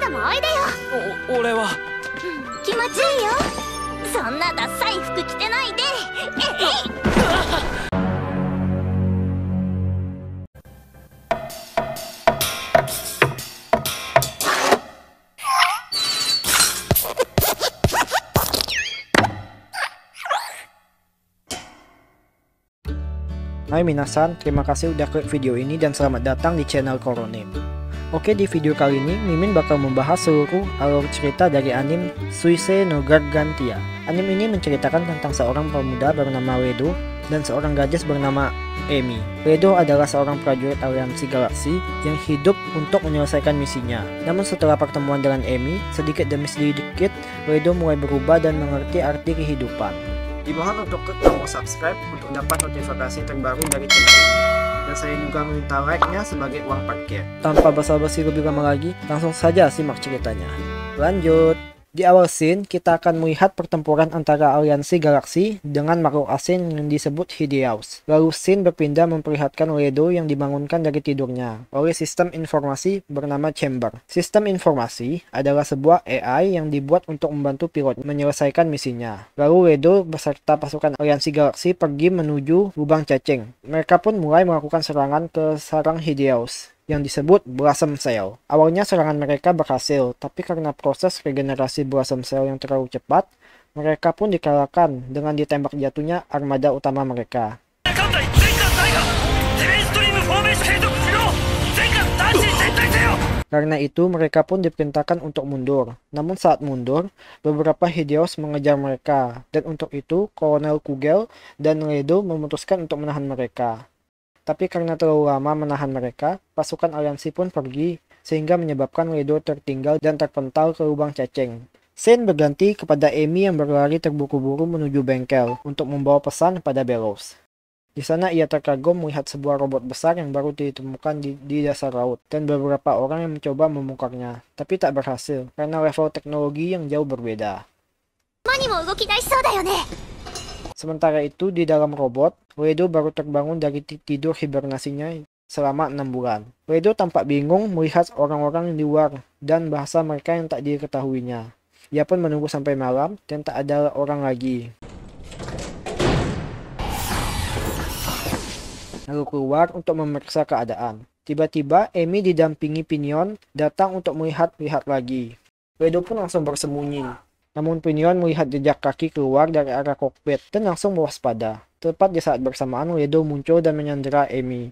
度もおいでよ。俺は気持ちいいよ。そんなダッサい服着てないで。Hai minasan, terima kasih udah klik video ini dan selamat datang di channel Koronim. Oke, di video kali ini Mimin bakal membahas seluruh alur cerita dari anime Suisei no Gargantia. Anime ini menceritakan tentang seorang pemuda bernama Redo dan seorang gadis bernama Emi. Redo adalah seorang prajurit aliansi galaksi yang hidup untuk menyelesaikan misinya. Namun setelah pertemuan dengan Emi, sedikit demi sedikit Redo mulai berubah dan mengerti arti kehidupan. Dimohon untuk klik tombol subscribe untuk dapat notifikasi terbaru dari channel ini. Dan saya juga meminta like-nya sebagai uang parkir. Tanpa basa-basi lebih lama lagi, langsung saja simak ceritanya. Lanjut! Di awal scene, kita akan melihat pertempuran antara aliansi galaksi dengan makhluk asing yang disebut Hideaus. Lalu scene berpindah memperlihatkan Redo yang dibangunkan dari tidurnya oleh sistem informasi bernama Chamber. Sistem informasi adalah sebuah AI yang dibuat untuk membantu pilot menyelesaikan misinya. Lalu Redo beserta pasukan aliansi galaksi pergi menuju lubang cacing. Mereka pun mulai melakukan serangan ke sarang Hideaus yang disebut Blossom Cell. Awalnya serangan mereka berhasil, tapi karena proses regenerasi Blossom Cell yang terlalu cepat, mereka pun dikalahkan dengan ditembak jatuhnya armada utama mereka. Karena itu, mereka pun diperintahkan untuk mundur. Namun saat mundur, beberapa Hideaus mengejar mereka, dan untuk itu, Kolonel Kugel dan Redo memutuskan untuk menahan mereka. Tapi karena terlalu lama menahan mereka, pasukan aliansi pun pergi, sehingga menyebabkan Redo tertinggal dan terpental ke lubang cacing. Scene berganti kepada Emi yang berlari terburu-buru menuju bengkel untuk membawa pesan pada Bellows. Di sana ia terkagum melihat sebuah robot besar yang baru ditemukan di dasar laut, dan beberapa orang yang mencoba membongkarnya, tapi tak berhasil karena level teknologi yang jauh berbeda. Sementara itu, di dalam robot, Redo baru terbangun dari tidur hibernasinya selama 6 bulan. Redo tampak bingung melihat orang-orang di luar dan bahasa mereka yang tak diketahuinya. Ia pun menunggu sampai malam dan tak ada orang lagi. Lalu keluar untuk memeriksa keadaan. Tiba-tiba, Emi didampingi Pinion datang untuk melihat-lihat lagi. Redo pun langsung bersembunyi. Namun Pinion melihat jejak kaki keluar dari arah kokpit dan langsung waspada. Tepat di saat bersamaan, Redo muncul dan menyandera Emi.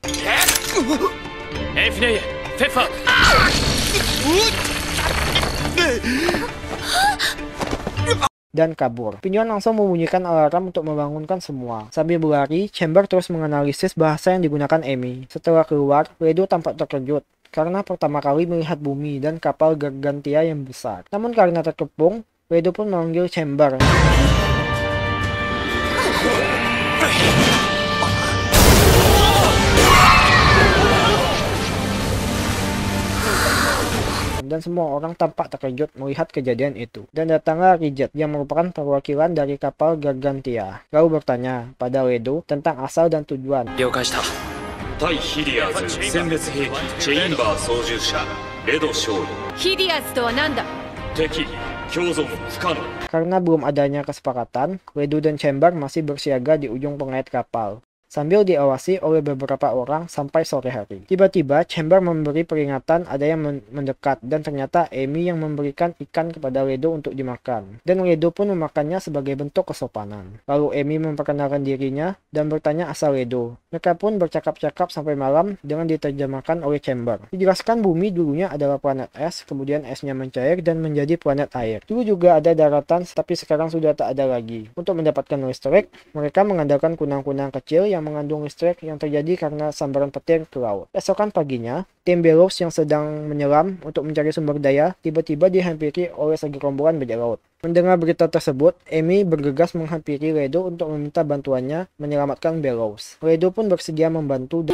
Dan kabur. Pinion langsung membunyikan alarm untuk membangunkan semua. Sambil berlari, Chamber terus menganalisis bahasa yang digunakan Emi. Setelah keluar, Redo tampak terkejut karena pertama kali melihat bumi dan kapal Gargantia yang besar. Namun karena terkepung, Redo pun memanggil Chamber. Dan semua orang tampak terkejut melihat kejadian itu. Dan datanglah Rijet yang merupakan perwakilan dari kapal Gargantia. Lalu bertanya pada Redo tentang asal dan tujuan. Karena belum adanya kesepakatan, Redo dan Chamber masih bersiaga di ujung pengait kapal, sambil diawasi oleh beberapa orang sampai sore hari. Tiba-tiba, Chamber memberi peringatan ada yang mendekat, dan ternyata Emi yang memberikan ikan kepada Redo untuk dimakan. Dan Redo pun memakannya sebagai bentuk kesopanan. Lalu Emi memperkenalkan dirinya dan bertanya asal Redo. Mereka pun bercakap-cakap sampai malam dengan diterjemahkan oleh Chamber. Dijelaskan bumi dulunya adalah planet es, kemudian esnya mencair dan menjadi planet air. Dulu juga ada daratan, tapi sekarang sudah tak ada lagi. Untuk mendapatkan listrik, mereka mengandalkan kunang-kunang kecil yang mengandung listrik yang terjadi karena sambaran petir ke laut. Esokan paginya, tim Bellows yang sedang menyelam untuk mencari sumber daya tiba-tiba dihampiri oleh segerombolan bajak laut. Mendengar berita tersebut, Emi bergegas menghampiri Redo untuk meminta bantuannya menyelamatkan Bellows. Redo pun bersedia membantu.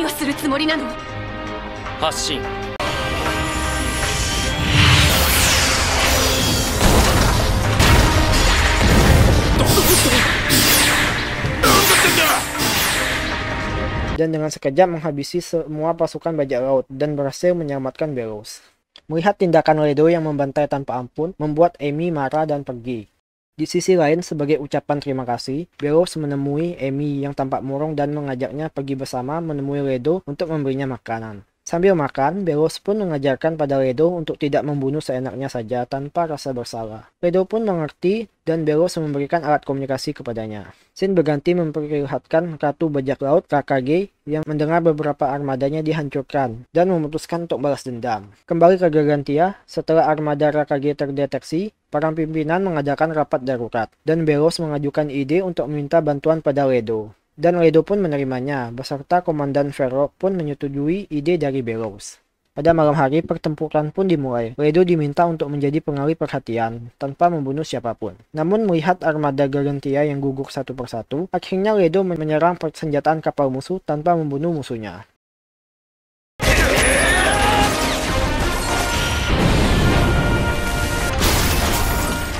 Dan dengan sekejap menghabisi semua pasukan bajak laut dan berhasil menyelamatkan Bellows. Melihat tindakan Ledo yang membantai tanpa ampun, membuat Amy marah dan pergi. Di sisi lain, sebagai ucapan terima kasih, Bellows menemui Amy yang tampak murung dan mengajaknya pergi bersama menemui Ledo untuk memberinya makanan. Sambil makan, Bellows pun mengajarkan pada Ledo untuk tidak membunuh seenaknya saja tanpa rasa bersalah. Ledo pun mengerti dan Bellows memberikan alat komunikasi kepadanya. Scene berganti memperlihatkan Ratu Bajak Laut KKG yang mendengar beberapa armadanya dihancurkan dan memutuskan untuk balas dendam. Kembali ke Gargantia, setelah armada KKG terdeteksi, para pimpinan mengadakan rapat darurat dan Bellows mengajukan ide untuk meminta bantuan pada Ledo. Dan Ledo pun menerimanya, beserta Komandan Ferro pun menyetujui ide dari Bellows. Pada malam hari, pertempuran pun dimulai. Ledo diminta untuk menjadi pengalih perhatian, tanpa membunuh siapapun. Namun melihat armada Gargantia yang gugur satu persatu, akhirnya Ledo menyerang persenjataan kapal musuh tanpa membunuh musuhnya.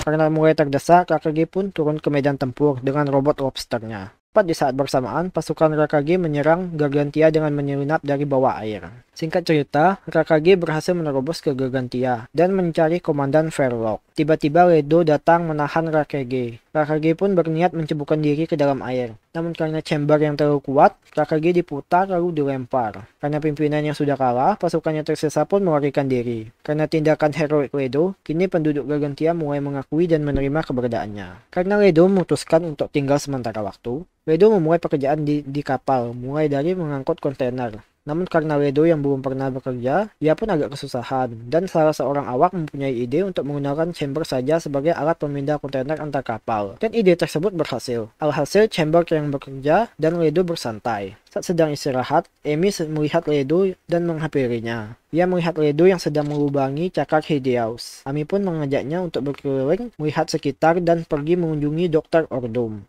Karena mulai terdesak, KKG pun turun ke medan tempur dengan robot lobsternya. Tepat di saat bersamaan, pasukan KKG menyerang Gargantia dengan menyelinap dari bawah air. Singkat cerita, KKG berhasil menerobos ke Gargantia dan mencari Komandan Verloc. Tiba-tiba Ledo datang menahan KKG. KKG pun berniat mencebukkan diri ke dalam air. Namun karena chamber yang terlalu kuat, KKG diputar lalu dilempar. Karena pimpinan yang sudah kalah, pasukannya tersisa pun melarikan diri. Karena tindakan heroik Ledo, kini penduduk Gargantia mulai mengakui dan menerima keberadaannya. Karena Ledo memutuskan untuk tinggal sementara waktu, Ledo memulai pekerjaan di kapal, mulai dari mengangkut kontainer. Namun karena Ledo yang belum pernah bekerja, ia pun agak kesusahan, dan salah seorang awak mempunyai ide untuk menggunakan chamber saja sebagai alat pemindah kontainer antar kapal. Dan ide tersebut berhasil. Alhasil chamber yang bekerja dan Ledo bersantai. Saat sedang istirahat, Amy melihat Ledo dan menghampirinya. Ia melihat Ledo yang sedang melubangi cakar Hideaus. Amy pun mengajaknya untuk berkeliling, melihat sekitar dan pergi mengunjungi Dr. Ordum.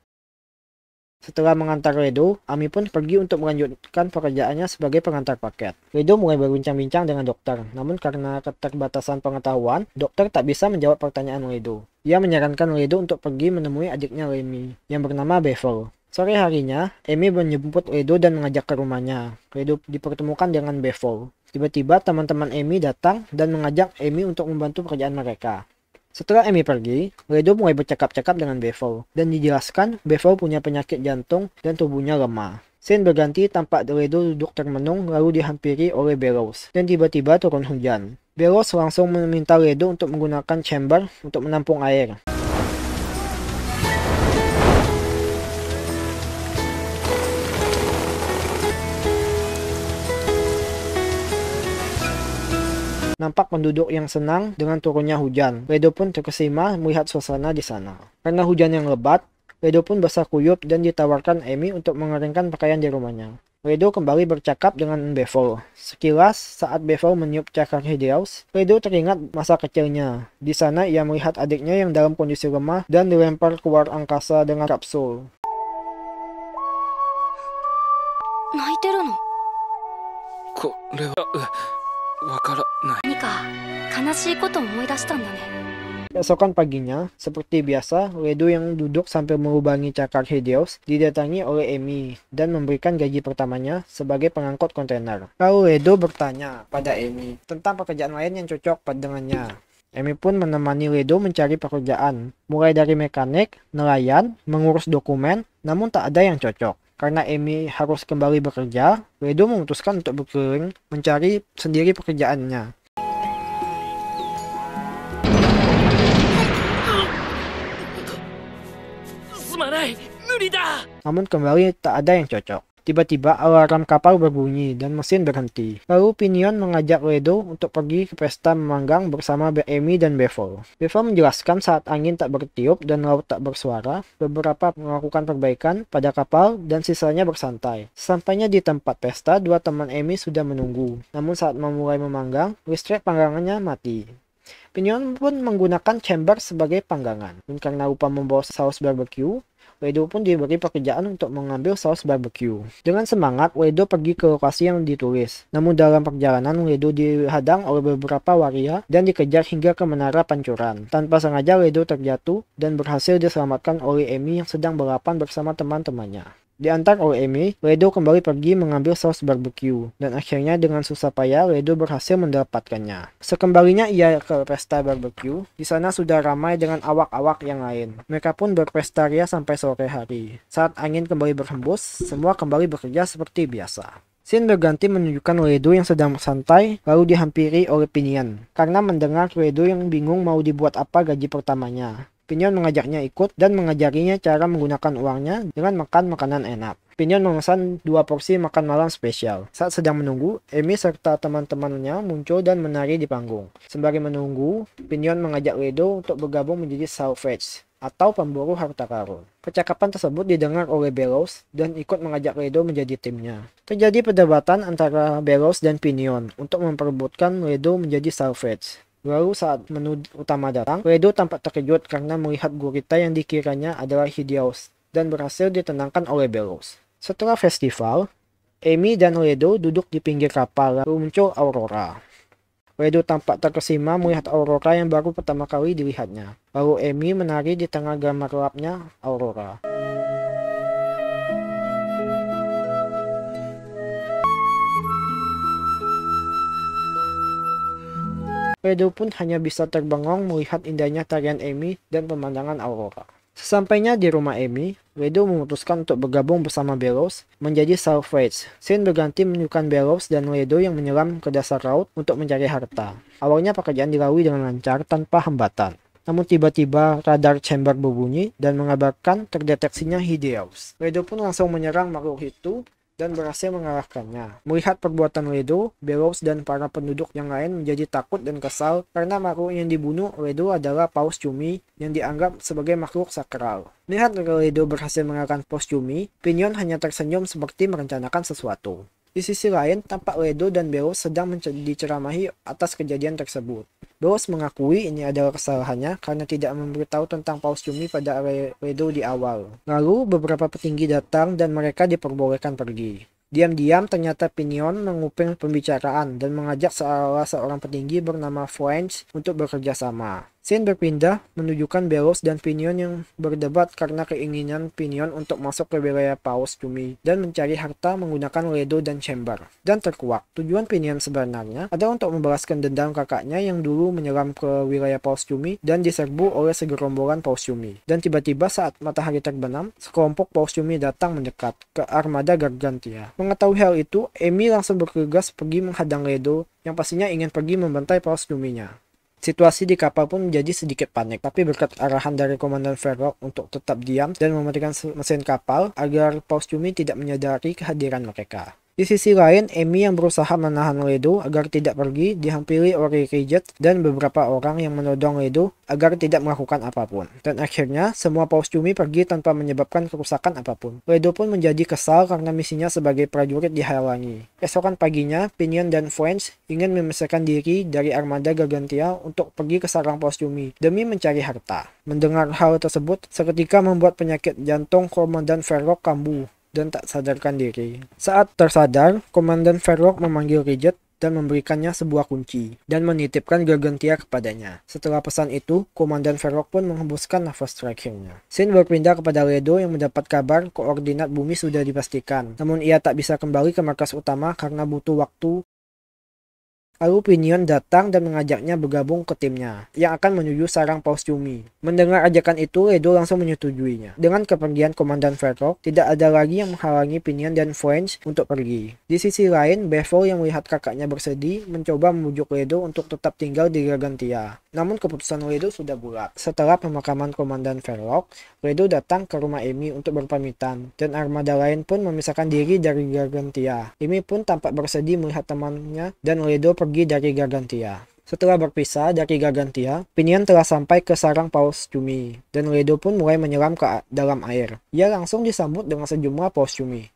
Setelah mengantar Ledo, Amy pun pergi untuk melanjutkan pekerjaannya sebagai pengantar paket. Ledo mulai berbincang-bincang dengan dokter, namun karena keterbatasan pengetahuan, dokter tak bisa menjawab pertanyaan Ledo. Ia menyarankan Ledo untuk pergi menemui adiknya Amy, yang bernama Bevel. Sore harinya, Amy menjemput Ledo dan mengajak ke rumahnya. Ledo dipertemukan dengan Bevel. Tiba-tiba teman-teman Amy datang dan mengajak Amy untuk membantu pekerjaan mereka. Setelah Amy pergi, Ledo mulai bercakap-cakap dengan Bevel, dan dijelaskan Bevel punya penyakit jantung dan tubuhnya lemah. Scene berganti tampak Ledo duduk termenung lalu dihampiri oleh Bellows, dan tiba-tiba turun hujan. Bellows langsung meminta Ledo untuk menggunakan chamber untuk menampung air. Nampak penduduk yang senang dengan turunnya hujan. Ledo pun terkesima melihat suasana di sana. Karena hujan yang lebat, Ledo pun basah kuyup dan ditawarkan Amy untuk mengeringkan pakaian di rumahnya. Ledo kembali bercakap dengan Bevel. Sekilas, saat Bevel meniup cakar Hideaus, Ledo teringat masa kecilnya. Di sana ia melihat adiknya yang dalam kondisi lemah dan dilempar keluar angkasa dengan kapsul. 泣いてるの？これはわからない。何か悲しいことを思い出したんだね。 Keesokan paginya, seperti biasa, Ledo yang duduk sambil melubangi cakar Hideaus didatangi oleh Amy dan memberikan gaji pertamanya sebagai pengangkut kontainer. Lalu Ledo bertanya pada Amy tentang pekerjaan lain yang cocok dengannya. Amy pun menemani Ledo mencari pekerjaan, mulai dari mekanik, nelayan, mengurus dokumen, namun tak ada yang cocok. Karena Amy harus kembali bekerja, Ledo memutuskan untuk berkeliling mencari sendiri pekerjaannya. Namun kembali tak ada yang cocok. Tiba-tiba alarm kapal berbunyi dan mesin berhenti. Lalu Pinion mengajak Ledo untuk pergi ke pesta memanggang bersama Amy dan Bevel. Bevel menjelaskan saat angin tak bertiup dan laut tak bersuara, beberapa melakukan perbaikan pada kapal dan sisanya bersantai. Sampainya di tempat pesta, dua teman Amy sudah menunggu. Namun saat memulai memanggang, listrik panggangannya mati. Pinion pun menggunakan chamber sebagai panggangan. Dan karena lupa membawa saus barbecue, Ledo pun diberi pekerjaan untuk mengambil saus barbecue. Dengan semangat, Ledo pergi ke lokasi yang ditulis. Namun dalam perjalanan, Ledo dihadang oleh beberapa waria dan dikejar hingga ke menara pancuran. Tanpa sengaja, Ledo terjatuh dan berhasil diselamatkan oleh Amy yang sedang balapan bersama teman-temannya. Diantar oleh Emi, Ledo kembali pergi mengambil saus barbecue, dan akhirnya dengan susah payah Ledo berhasil mendapatkannya. Sekembalinya ia ke pesta barbecue, di sana sudah ramai dengan awak-awak yang lain. Mereka pun berpesta ria sampai sore hari. Saat angin kembali berhembus, semua kembali bekerja seperti biasa. Scene berganti menunjukkan Ledo yang sedang santai, lalu dihampiri oleh Pinion. Karena mendengar Ledo yang bingung mau dibuat apa gaji pertamanya. Pinion mengajaknya ikut dan mengajarinya cara menggunakan uangnya dengan makan makanan enak. Pinion memesan 2 porsi makan malam spesial. Saat sedang menunggu, Emi serta teman-temannya muncul dan menari di panggung. Sembari menunggu, Pinion mengajak Ledo untuk bergabung menjadi salvage atau pemburu harta karun. Percakapan tersebut didengar oleh Bellows dan ikut mengajak Ledo menjadi timnya. Terjadi perdebatan antara Bellows dan Pinion untuk memperebutkan Ledo menjadi salvage. Lalu saat menu utama datang, Ledo tampak terkejut karena melihat gurita yang dikiranya adalah Hideous dan berhasil ditenangkan oleh Bellows. Setelah festival, Emi dan Ledo duduk di pinggir kapal lalu muncul Aurora. Ledo tampak terkesima melihat Aurora yang baru pertama kali dilihatnya. Lalu Emi menari di tengah gemerlapnya Aurora. Ledo pun hanya bisa terbengong melihat indahnya tarian Emi dan pemandangan Aurora. Sesampainya di rumah Emi, Ledo memutuskan untuk bergabung bersama Bellows menjadi salvage. Scene berganti menunjukkan Bellows dan Ledo yang menyelam ke dasar laut untuk mencari harta. Awalnya pekerjaan dilalui dengan lancar tanpa hambatan. Namun tiba-tiba radar chamber berbunyi dan mengabarkan terdeteksinya Hideous. Ledo pun langsung menyerang makhluk itu dan berhasil mengalahkannya. Melihat perbuatan Ledo, Bellows dan para penduduk yang lain menjadi takut dan kesal karena makhluk yang dibunuh Ledo adalah Paus Cumi yang dianggap sebagai makhluk sakral. Melihat Ledo berhasil mengalahkan Paus Cumi, Pinion hanya tersenyum seperti merencanakan sesuatu. Di sisi lain, tampak Ledo dan Bellows sedang diceramahi atas kejadian tersebut. Bellows mengakui ini adalah kesalahannya karena tidak memberitahu tentang Paus Cumi pada Ledo di awal. Lalu, beberapa petinggi datang dan mereka diperbolehkan pergi. Diam-diam ternyata Pinion menguping pembicaraan dan mengajak salah seorang petinggi bernama French untuk bekerja sama. Scene berpindah menunjukkan Bellows dan Pinion yang berdebat karena keinginan Pinion untuk masuk ke wilayah Paus Cumi dan mencari harta menggunakan Ledo dan Chamber. Dan terkuak, tujuan Pinion sebenarnya adalah untuk membalaskan dendam kakaknya yang dulu menyelam ke wilayah Paus Cumi dan diserbu oleh segerombolan Paus Cumi. Dan tiba-tiba saat matahari terbenam, sekelompok Paus Cumi datang mendekat ke armada Gargantia. Mengetahui hal itu, Emi langsung bergegas pergi menghadang Ledo yang pastinya ingin pergi membantai Paus Cuminya. Situasi di kapal pun menjadi sedikit panik, tapi berkat arahan dari Komandan Verloc untuk tetap diam dan mematikan mesin kapal agar Paus Cumi tidak menyadari kehadiran mereka. Di sisi lain, Emi yang berusaha menahan Ledo agar tidak pergi dihampiri oleh Ridget dan beberapa orang yang menodong Ledo agar tidak melakukan apapun. Dan akhirnya, semua Paus Cumi pergi tanpa menyebabkan kerusakan apapun. Ledo pun menjadi kesal karena misinya sebagai prajurit dihalangi. Esokan paginya, Pinion dan French ingin memisahkan diri dari armada Gargantia untuk pergi ke sarang Paus Cumi demi mencari harta. Mendengar hal tersebut, seketika membuat penyakit jantung Komandan Verloc kambuh dan tak sadarkan diri. Saat tersadar, Komandan Verloc memanggil Ridget dan memberikannya sebuah kunci dan menitipkan Gargantia kepadanya. Setelah pesan itu, Komandan Verloc pun menghembuskan nafas terakhirnya. Scene berpindah kepada Ledo yang mendapat kabar koordinat bumi sudah dipastikan, namun ia tak bisa kembali ke markas utama karena butuh waktu. Lalu Pinion datang dan mengajaknya bergabung ke timnya, yang akan menuju sarang Paus Cumi. Mendengar ajakan itu, Ledo langsung menyetujuinya. Dengan kepergian Komandan Verloc, tidak ada lagi yang menghalangi Pinion dan French untuk pergi. Di sisi lain, Bevel yang melihat kakaknya bersedih, mencoba membujuk Ledo untuk tetap tinggal di Gargantia. Namun keputusan Ledo sudah bulat. Setelah pemakaman Komandan Verloc, Ledo datang ke rumah Emi untuk berpamitan, dan armada lain pun memisahkan diri dari Gargantia. Emi pun tampak bersedih melihat temannya, dan Ledo pergi dari Gargantia. Setelah berpisah dari Gargantia, Pinion telah sampai ke sarang Paus Cumi, dan Ledo pun mulai menyelam ke dalam air. Ia langsung disambut dengan sejumlah Paus Cumi.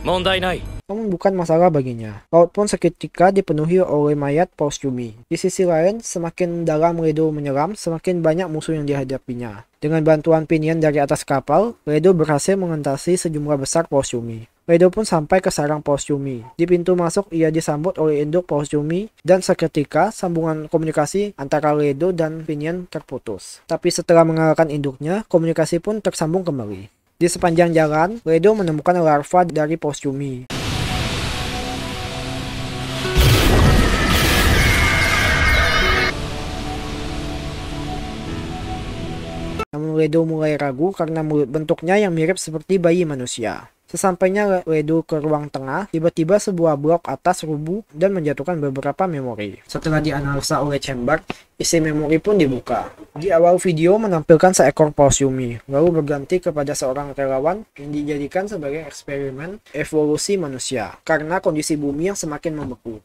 Mondai nai. namun bukan masalah baginya. Laut pun seketika dipenuhi oleh mayat Paus Yumi. Di sisi lain, semakin dalam Ledo menyelam, semakin banyak musuh yang dihadapinya. Dengan bantuan Pinion dari atas kapal, Ledo berhasil mengentasi sejumlah besar Paus Yumi. Ledo pun sampai ke sarang Paus Yumi. Di pintu masuk, ia disambut oleh induk Paus Yumi, dan seketika sambungan komunikasi antara Ledo dan Pinion terputus. Tapi setelah mengalahkan induknya, komunikasi pun tersambung kembali. Di sepanjang jalan, Ledo menemukan larva dari Paus Yumi. Namun Ledo mulai ragu karena mulut bentuknya yang mirip seperti bayi manusia. Sesampainya Ledo ke ruang tengah, tiba-tiba sebuah blok atas rubuh dan menjatuhkan beberapa memori. Setelah dianalisa oleh Chamber, isi memori pun dibuka. Di awal video menampilkan seekor Paus Yumi, lalu berganti kepada seorang relawan yang dijadikan sebagai eksperimen evolusi manusia karena kondisi bumi yang semakin membeku.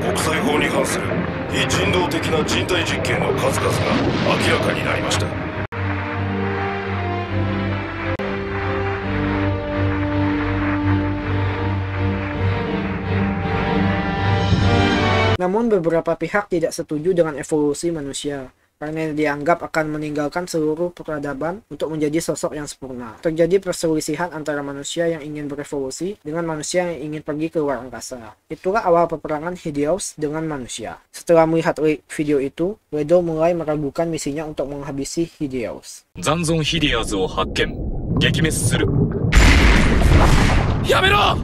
国際法に関する非人道的な人体実験の数々が明らかになりました。 Namun beberapa pihak tidak setuju dengan evolusi manusia karena dianggap akan meninggalkan seluruh peradaban untuk menjadi sosok yang sempurna. Terjadi perselisihan antara manusia yang ingin berevolusi dengan manusia yang ingin pergi ke luar angkasa. Itulah awal peperangan Hideos dengan manusia. Setelah melihat video itu, Ledo mulai meragukan misinya untuk menghabisi Hideos. 残存ヒディアズを発見、撃滅する。やめろ！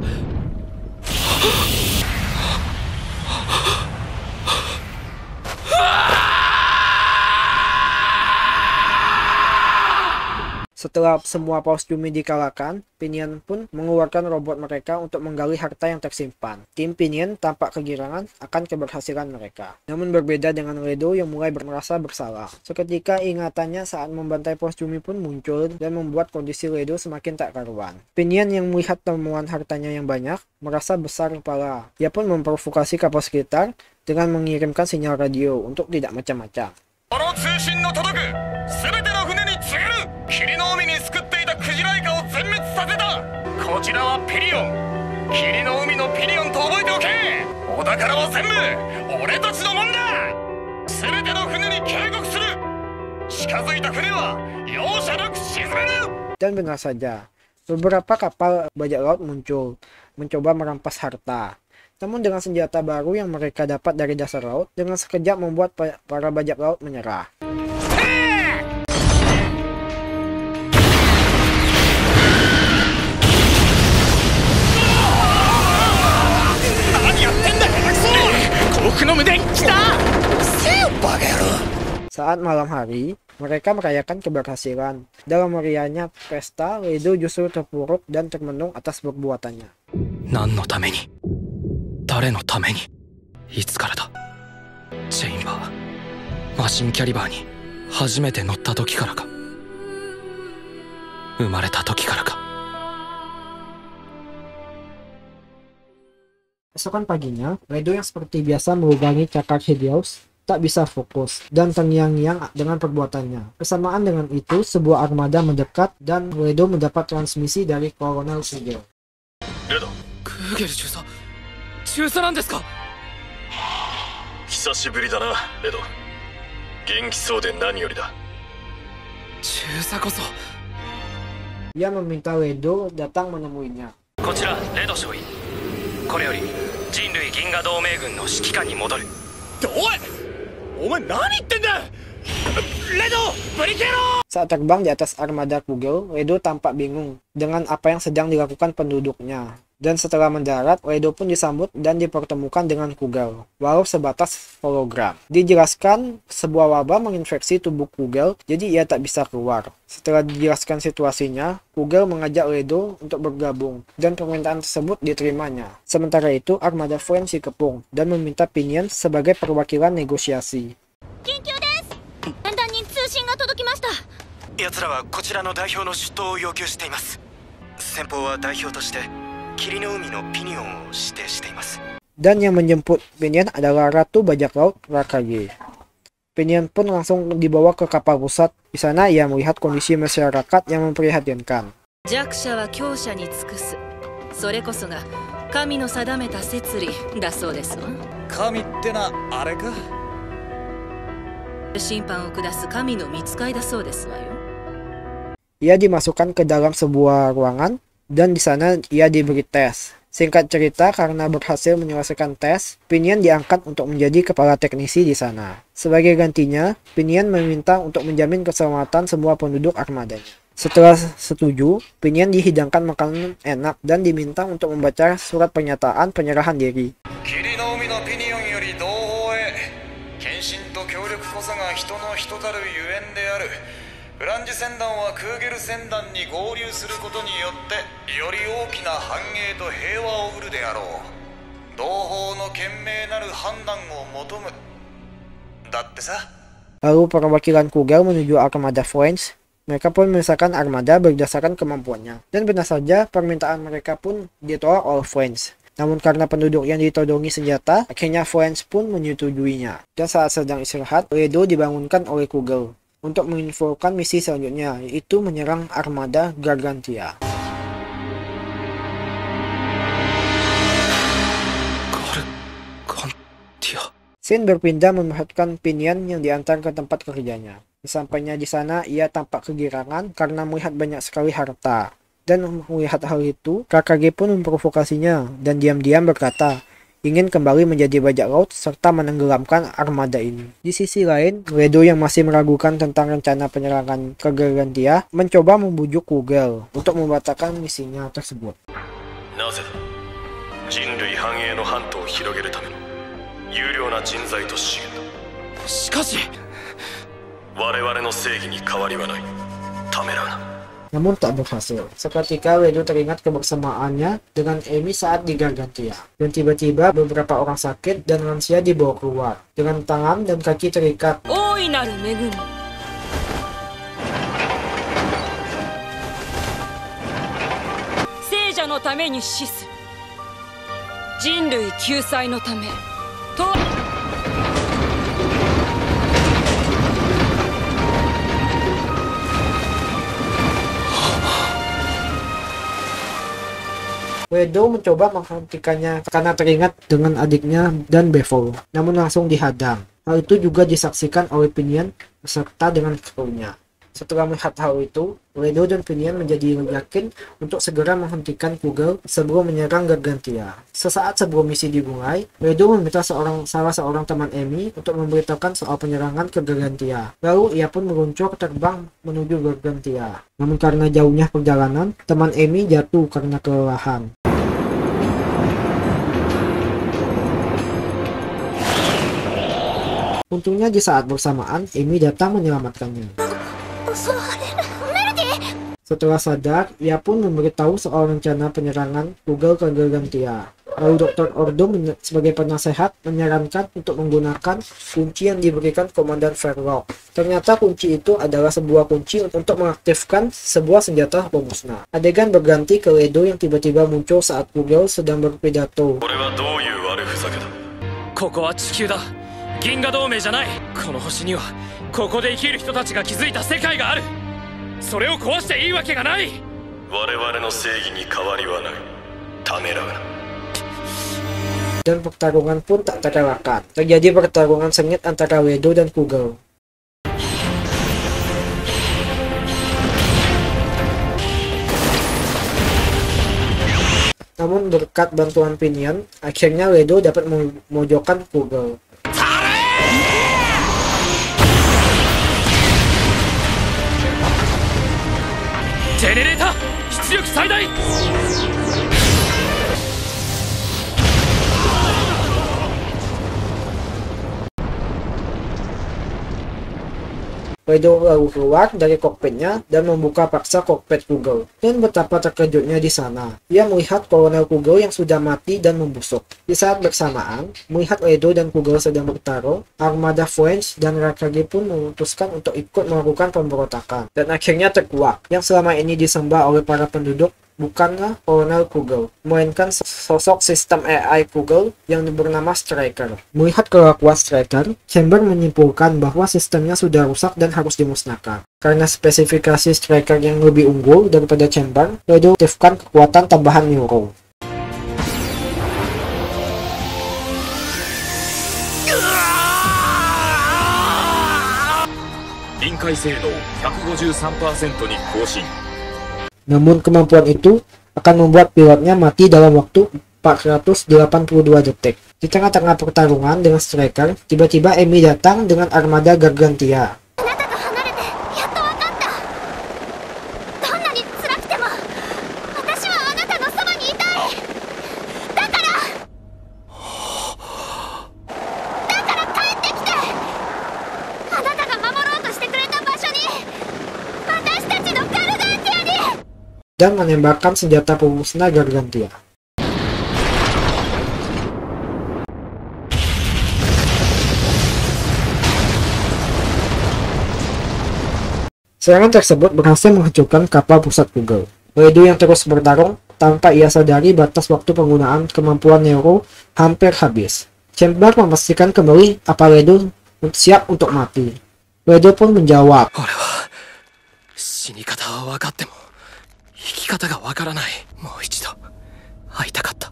Setelah semua Paus Yumi dikalahkan, Pinion pun mengeluarkan robot mereka untuk menggali harta yang tersimpan. Tim Pinion tampak kegirangan akan keberhasilan mereka. Namun berbeda dengan Ledo yang mulai merasa bersalah. Seketika ingatannya saat membantai Paus Yumi pun muncul dan membuat kondisi Ledo semakin tak karuan. Pinion yang melihat temuan hartanya yang banyak, merasa besar kepala. Ia pun memprovokasi kapal sekitar dengan mengirimkan sinyal radio untuk tidak macam-macam. 霧の海に救っていたクジライカを全滅させた。こちらはピリオン。霧の海のピリオンと覚えておけ。お宝は全部俺たちのもんだ。全ての船に警告する。近づいた船は容赦なく沈める。Dan benar saja, beberapa kapal bajak laut muncul, mencoba merampas harta. Namun dengan senjata baru yang mereka dapat dari dasar laut, dengan sekejap membuat para bajak laut menyerah. Saat malam hari, mereka merayakan keberhasilan. Dalam meriahnya pesta, Ledo justru terpuruk dan termenung atas perbuatannya. 何のために? 誰のために? いつからだ? チェインバー、マシンキャリバーに初めて乗った時からか? 生まれた時からか? Esokan paginya, Ledo yang seperti biasa melubangi cakar Hideos tak bisa fokus dan terngiang-ngiang dengan perbuatannya. Bersamaan dengan itu, sebuah armada mendekat dan Ledo mendapat transmisi dari Kolonel Kugel. Ledo, Kugel Jusa, Jusaなんですか? 久しぶりだな、レド。元気そうで何よりだ。Jusa こそ。Ia meminta Ledo datang menemuinya. こちら、レド少尉。これより人類銀河同盟軍の指揮官に戻る。おい、お前何言ってんだ。レド、ブリケロ! Saat terbang di atas armada Kugel, Ledo tampak bingung dengan apa yang sedang dilakukan penduduknya. Dan setelah mendarat, Ledo pun disambut dan dipertemukan dengan Kugel, walau sebatas hologram. Dijelaskan sebuah wabah menginfeksi tubuh Kugel, jadi ia tak bisa keluar. Setelah dijelaskan situasinya, Kugel mengajak Ledo untuk bergabung, dan permintaan tersebut diterimanya. Sementara itu, armada Friends dikepung, dan meminta Pinion sebagai perwakilan negosiasi. 奴らはこちらの代表の出頭を要求しています。先方は代表として霧の海のピニオンを指定しています。 Dan yang menjemput Pinion adalah Ratu Bajak Laut Rakage. Pinion pun langsung dibawa ke kapal pusat. Di sana ia melihat kondisi masyarakat yang memprihatinkan. 弱者は強者に尽くす。それこそが神の定めた摂理だそうですわ。神ってな、あれか。審判を下す神の御使いだそうですわよ。Ia dimasukkan ke dalam sebuah ruangan dan di sana ia diberi tes. Singkat cerita, karena berhasil menyelesaikan tes, Pinion diangkat untuk menjadi kepala teknisi di sana. Sebagai gantinya, Pinion meminta untuk menjamin keselamatan semua penduduk armadanya. Setelah setuju, Pinion dihidangkan makanan enak dan diminta untuk membaca surat pernyataan penyerahan diri. Lalu perwakilan Kugel menuju armada French. Mereka pun memisahkan armada berdasarkan kemampuannya. Dan benar saja permintaan mereka pun ditolak oleh French. Namun karena penduduk yang ditodongi senjata, akhirnya French pun menyetujuinya. Dan saat sedang istirahat, Ledo dibangunkan oleh Kugel untuk menginfokan misi selanjutnya, yaitu menyerang armada Gargantia. Scene berpindah memperlihatkan Pinion yang diantar ke tempat kerjanya. Sesampainya di sana, ia tampak kegirangan karena melihat banyak sekali harta. Dan melihat hal itu, KKG pun memprovokasinya dan diam-diam berkata, ingin kembali menjadi bajak laut serta menenggelamkan armada ini. Di sisi lain, Ledo yang masih meragukan tentang rencana penyerangan ke Gargantia mencoba membujuk Kugel untuk membatalkan misinya tersebut. Namun tak berhasil. Seketika Ledo teringat kebersamaannya dengan Emi saat di Gargantia. Dan tiba-tiba beberapa orang sakit dan lansia dibawa keluar dengan tangan dan kaki terikat. Ledo mencoba menghentikannya karena teringat dengan adiknya dan Bevol, namun langsung dihadang. Hal itu juga disaksikan oleh Pinion beserta dengan krunya. Setelah melihat hal itu, Ledo dan Pinion menjadi yakin untuk segera menghentikan Kugel sebelum menyerang Gargantia. Sesaat sebelum misi dimulai, Ledo meminta salah seorang teman Emi untuk memberitahukan soal penyerangan ke Gargantia. Lalu ia pun meluncur terbang menuju Gargantia. Namun karena jauhnya perjalanan, teman Emi jatuh karena kelelahan. Untungnya di saat bersamaan, Emi datang menyelamatkannya. Setelah sadar, ia pun memberitahu soal rencana penyerangan Kugel ke Gargantia. Lalu Dr. Ordo sebagai penasehat menyarankan untuk menggunakan kunci yang diberikan Komandan Verloc. Ternyata kunci itu adalah sebuah kunci untuk mengaktifkan sebuah senjata pemusnah. Adegan berganti ke Ledo yang tiba-tiba muncul saat Kugel sedang berpidato. 銀河同盟じゃない。この星にはここで生きる人たちが築いた世界がある。それを壊していいわけがない。我々の正義に変わりはない。ためらうな。 Dan pertarungan pun tak terelakkan. Terjadi pertarungan sengit antara Ledo dan Kugel. Namun berkat bantuan Pinion, akhirnya Ledo dapat memojokkan Kugel. Generator, 出力最大。Ledo lalu keluar dari kokpitnya dan membuka paksa kokpit Kugel. Dan betapa terkejutnya di sana. Ia melihat Kolonel Kugel yang sudah mati dan membusuk. Di saat bersamaan, melihat Ledo dan Kugel sedang bertarung, armada French dan RKG pun memutuskan untuk ikut melakukan pemberontakan. Dan akhirnya terkuak, yang selama ini disembah oleh para penduduk, bukanlah Colonel Kugel, melainkan sosok sistem AI Kugel yang bernama Striker. Melihat kelakuan Striker, Chamber menyimpulkan bahwa sistemnya sudah rusak dan harus dimusnahkan. Karena spesifikasi Striker yang lebih unggul daripada Chamber, Ledo aktifkan kekuatan tambahan Neuro. 臨界精度 153% に更新。 Namun kemampuan itu akan membuat pilotnya mati dalam waktu 482 detik. Di tengah-tengah pertarungan dengan Striker, tiba-tiba Emi datang dengan armada Gargantia. あなたと離れてやっと分かった。どんなに辛くても私はあなたのそばにいたい。だから帰ってきて。あなたが守ろうとしてくれた場所に、私たちのガルガンティアに。 Dan menembakkan senjata pemusnah Gargantia. Serangan tersebut berhasil menghancurkan kapal pusat Kugel. Ledo yang terus bertarung tanpa ia sadari batas waktu penggunaan kemampuan Neuro hampir habis. Chamber memastikan kembali apa Ledo siap untuk mati. Ledo pun menjawab, 俺は死に方は分かっても生き方が分からない。もう一度会いたかった。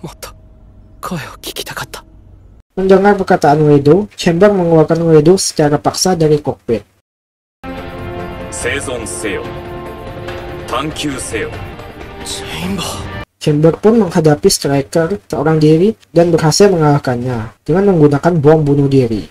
もっと声を聞きたかった。 Mendengar perkataan Ledo, Chamber mengeluarkan Ledo secara paksa dari kokpit. 生存せよ探求せよ。 チェインバー Chamber pun menghadapi Striker seorang diri dan berhasil mengalahkannya dengan menggunakan bom bunuh diri.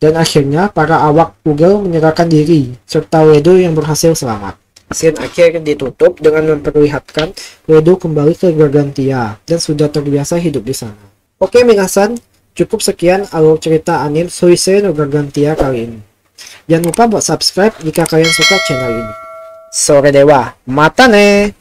Dan akhirnya para awak Kugel menyerahkan diri, serta Ledo yang berhasil selamat. Scene akhir ditutup dengan memperlihatkan Ledo kembali ke Gargantia dan sudah terbiasa hidup di sana. Oke minasan, cukup sekian alur cerita anime Suisei no Gargantia kali ini. Jangan lupa buat subscribe jika kalian suka channel ini. Sore dewa, mata ne!